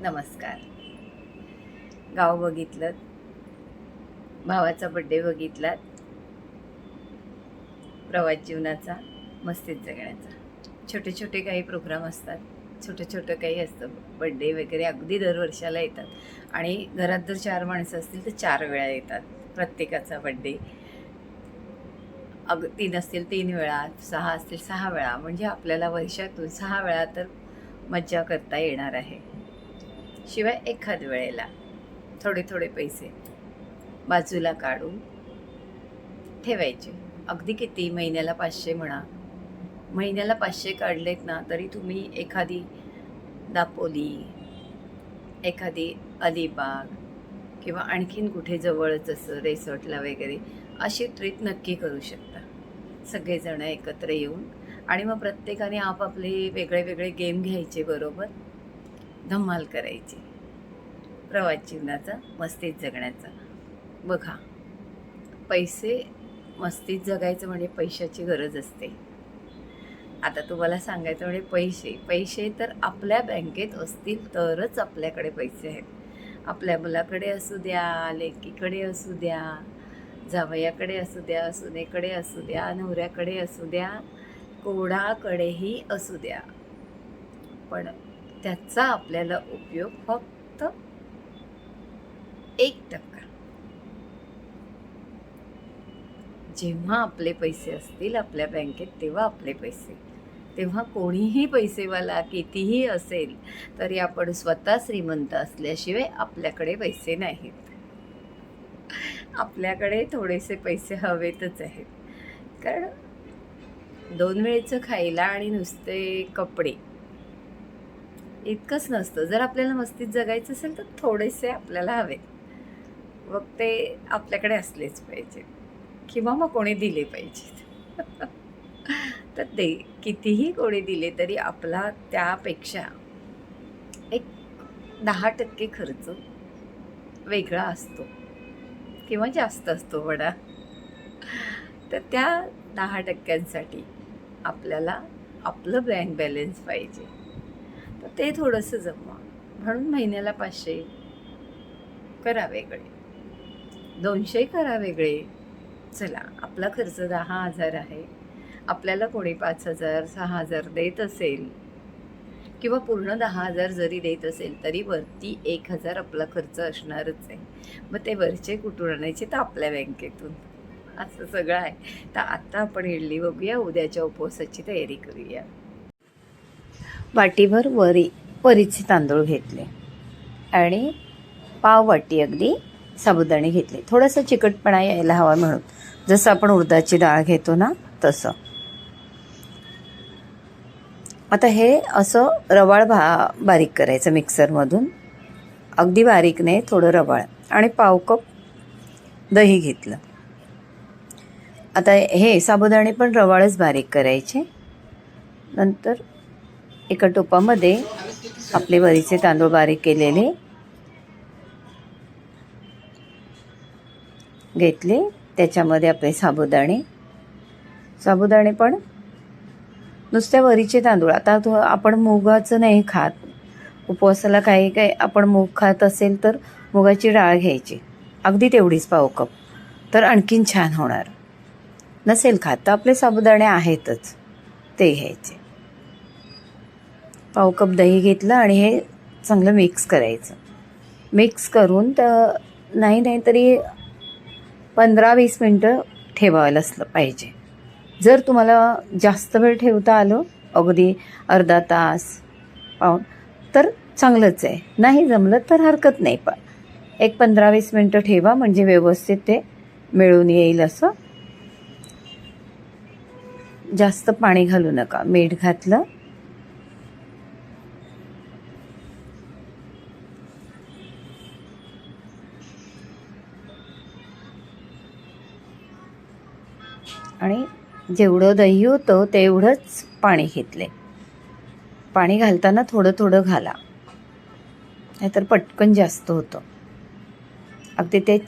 नमस्कार. गाव बघितलं, भावाचा बड्डे बघितलात, प्रवास जीवनाचा, मस्तीत जगण्याचा. छोटे छोटे काही प्रोग्राम असतात, छोटं काही असतं. बड्डे वगैरे अगदी दरवर्षाला येतात आणि घरात जर 4 माणसं असतील तर 4 वेळा येतात प्रत्येकाचा बड्डे. 3 असतील 3 वेळा, 6 असतील 6 वेळा. म्हणजे आपल्याला वर्षातून 6 वेळा तर मज्जा करता येणार आहे. शिवाय एखाद वेळेला थोडे पैसे बाजूला काढून ठेवायचे. अगदी किती, महिन्याला 500 म्हणा. महिन्याला 500 काढलेत ना तरी तुम्ही एखादी दापोली, एखादी अलिबाग किंवा आणखीन कुठे जवळच असं रिसॉर्टला वगैरे अशी ट्रिप नक्की करू शकता. सगळेजण एकत्र येऊन आणि मग प्रत्येकाने आपापले वेगळे गेम घ्यायचे बरोबर, धमाल करायची. प्रवास जीवनाचा, मस्तीत जगण्याचा. बघा, पैसे मस्तीत जगायचं म्हणजे पैशाची गरज असते. आता तुम्हाला सांगायचं म्हणजे पैसे तर आपल्या बँकेत असतील तरच आपल्याकडे पैसे आहेत. आपल्या मुलाकडे असू द्या, लेकीकडे असू द्या, जावयाकडे असू द्या, सुनेकडे असू द्या, नवऱ्याकडे असू द्या, कोणाकडेही असू द्या, पण त्याचा आपल्याला उपयोग फक्त 1%. जेव्हा आपले पैसे असतील आपल्या बँकेत तेव्हा आपले पैसे. तेव्हा कोणीही पैसेवाला कितीही असेल तरी आपण स्वतः श्रीमंत असल्याशिवाय आपल्याकडे पैसे नाहीत. आपल्याकडे थोडेसे पैसे हवेतच आहेत. कारण 2 वेळेचं खायला आणि नुसते कपडे इतकंच नसतं. जर आपल्याला मस्तीत जगायचं असेल तर थोडेसे आपल्याला हवेत. मग ते आपल्याकडे असलेच पाहिजे किंवा मग कोणी दिले पाहिजेत. तर ते कितीही कोणी दिले तरी आपला त्यापेक्षा एक 10% खर्च वेगळा असतो किंवा जास्त असतो म्हणा. तर त्या 10%साठी आपल्याला आपलं बँक बॅलन्स पाहिजे. तर ते थोडंसं जमवा. म्हणून महिन्याला 500 करा वेगळे, 200 करा वेगळे. चला, आपला खर्च 10,000 आहे. आपल्याला कोणी 5,000 6,000 देत असेल किंवा पूर्ण 10,000 जरी देत असेल तरी वरती 1,000 आपला खर्च असणारच आहे. मग ते वरचे कुठून आणायचे? तर आपल्या बँकेतून. असं सगळं आहे. तर आता आपण इडली बघूया, उद्याच्या उपवासाची तयारी करूया. वाटीभर वरीचे तांदूळ घेतले आणि पाववाटी अगदी साबुदाणे घेतले. थोडासा चिकटपणा यायला हवा म्हणून, जसं आपण उडदाची डाळ घेतो ना तसं. आता हे असं रवाळ बारीक करायचं मिक्सरमधून. अगदी बारीक नाही, थोडं रवाळ. आणि पाव कप दही घेतलं. आता हे साबुदाणे पण रवाळच बारीक करायचे. नंतर एका टोपामध्ये आपले वरीचे तांदूळ बारीक केलेले घेतले. त्याच्यामध्ये आपले साबुदाणे पण नुसत्या वरीचे तांदूळ. आता आपण मुगाचं नाही खात उपवासाला, काही आपण मूग खात असेल तर मुगाची डाळ घ्यायची, अगदी तेवढीच पाव कप, तर आणखीन छान होणार. नसेल खात तर आपले साबुदाणे आहेतच, ते घ्यायचे. पाव कप दही घेतलं आणि हे चांगलं मिक्स करायचं. मिक्स करून तर नाही तरी 15-20 मिनटं ठेवायला असलं पाहिजे. जर तुम्हाला जास्त वेळ ठेवता आलं, अगदी अर्धा तास पाऊण, तर चांगलंच आहे. नाही जमलं तर हरकत नाही, पण एक 15-20 मिनटं ठेवा म्हणजे व्यवस्थित ते मिळून येईल. असं जास्त पाणी घालू नका. मीठ घातलं आणि जेवढं दही होतं तेवढंच पाणी घेतले. पाणी घालताना थोडं घाला, नाहीतर पटकन जास्त होतं. अगदी ते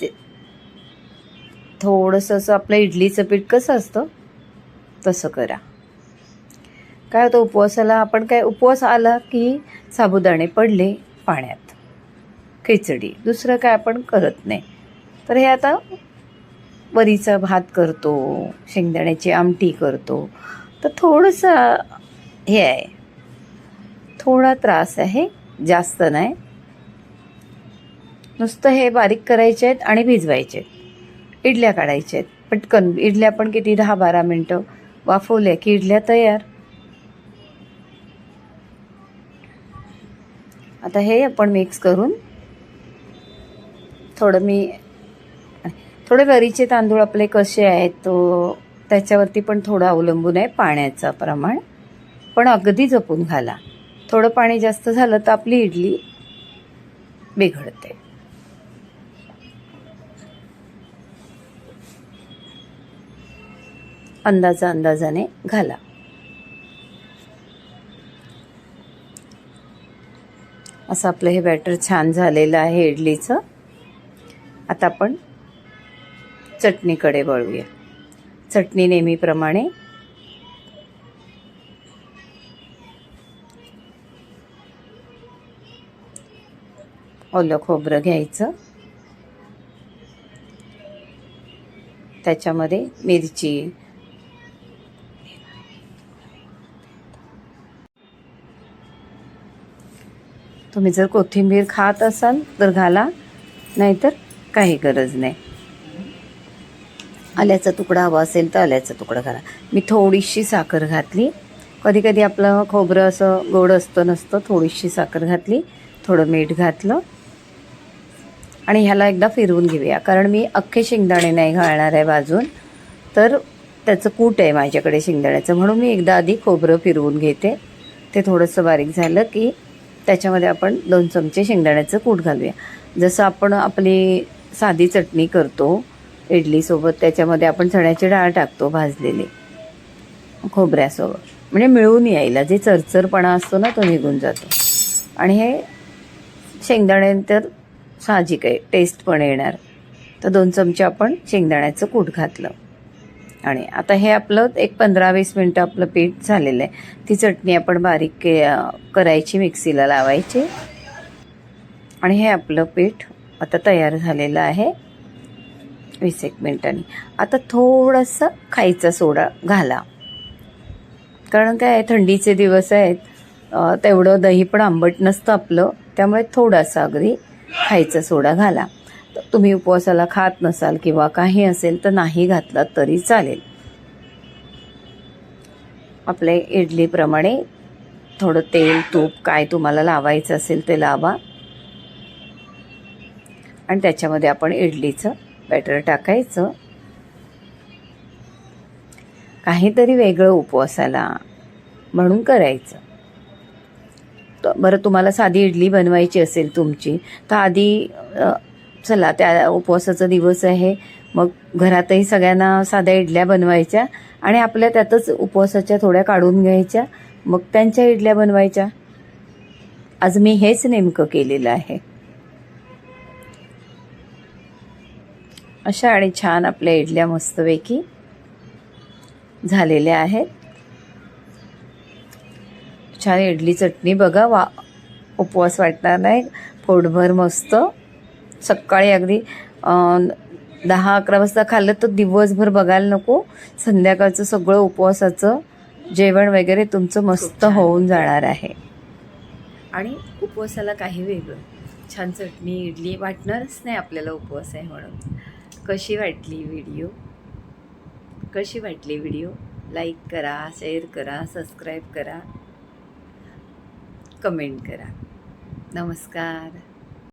थोडंसं असं आपलं इडलीचं पीठ कसं असतं तसं करा. काय होतं, उपवासाला आपण उपवास आला की साबुदाणे पडले पाण्यात, खिचडी, दुसरं काय आपण करत नाही. तर हे आता वरीचा भात करतो, शेंगदाण्याची आमटी करतो, तर थोडंसं हे आहे, थोडा त्रास आहे, जास्त नाही. नुसतं हे बारीक करायचे आहेत आणि भिजवायचे आहेत. इडल्या काढायच्या आहेत पटकन. इडल्या पण किती 10-12 मिनटं वाफवल्या की इडल्या तयार. आता हे आपण मिक्स करून थोडे वरीचे तांदूळ आपले कसे आहेत तो त्याच्यावरती पण थोडं अवलंबून आहे पाण्याचं प्रमाण, पण अगदी जपून घाला. थोडं पाणी जास्त झालं तर आपली इडली बिघडते. अंदाजाने घाला. असं आपलं हे बॅटर छान झालेलं आहे इडलीचं. आता आपण चटणीकडे वळूया. चटणी नेहमीप्रमाणे ओलं खोबरं घ्यायचं, त्याच्यामध्ये मिरची, तुम्ही जर कोथिंबीर खात असाल तर घाला, नाहीतर काही गरज नाही. आल्याचा तुकडा हवा असेल तर आल्याचा तुकडा घाला. मी थोडीशी साखर घातली. कधी कधी आपलं खोबरं असं गोड असतं नसतं. थोडीशी साखर घातली, थोडं मीठ घातलं आणि ह्याला एकदा फिरवून घेऊया. कारण मी अख्खे शेंगदाणे नाही घालणार आहे भाजून, तर त्याचं कूट आहे माझ्याकडे शेंगदाण्याचं, म्हणून मी एकदा आधी खोबरं फिरवून घेते. ते थोडंसं बारीक झालं की त्याच्यामध्ये आपण 2 चमचे शेंगदाण्याचं कूट घालूया. जसं आपण आपली साधी चटणी करतो इडलीसोबत, त्याच्यामध्ये आपण चण्याची डाळ टाकतो भाजलेली खोबऱ्यासोबत, म्हणजे मिळून यायला जे चरचरपणा असतो ना तो निघून जातो. आणि हे शेंगदाणे तर साहजिक आहे, टेस्ट पण येणार. तर 2 चमचे आपण शेंगदाण्याचं कूट घातलं. आणि आता हे आपलं एक 15-20 मिनटं आपलं पीठ झालेलं आहे. ती चटणी आपण बारीक करायची, मिक्सीला लावायची. आणि हे आपलं पीठ आता तयार झालेलं आहे 20-1 मिनिटांनी. आता थोडंसं खायचा सोडा घाला, कारण काय थंडीचे दिवस आहेत, तेवढं दही पण आंबट नसतं आपलं, त्यामुळे थोडासा अगदी खायचा सोडा घाला. तुम्ही उपवासाला खात नसाल किंवा काही असेल तर नाही घातला तरी चालेल. आपले इडलीप्रमाणे थोडं तेल तूप काय तुम्हाला लावायचं असेल ते लावा आणि त्याच्यामध्ये आपण इडलीचं बॅटर टाकायचं. काहीतरी वेगळं उपवासाला म्हणून करायचं. बरं, तुम्हाला साधी इडली बनवायची असेल तुमची, तर आधी चला त्या उपवासाचा दिवस आहे, मग घरातही सगळ्यांना साध्या इडल्या बनवायच्या आणि आपल्या त्यातच उपवासाच्या थोड्या काढून घ्यायच्या, मग त्यांच्या इडल्या बनवायच्या. आज मी हेच नेमकं केलेलं आहे. अशा आणि छान आपल्या इडल्या मस्तपैकी झालेल्या आहेत. छान इडली चटणी बघा, उपवास वाटणार नाही, पोटभर मस्त. सकाळी अगदी 10-11 वाजता खाल्लं तर दिवसभर बघायला नको. संध्याकाळचं सगळं उपवासाचं जेवण वगैरे तुमचं मस्त होऊन जाणार आहे. आणि उपवासाला काही वेगळं छान चटणी इडली वाटणारच नाही आपल्याला उपवास आहे म्हणून. कशी वाटली व्हिडिओ? लाईक करा, शेअर करा, सबस्क्राईब करा, कमेंट करा. नमस्कार.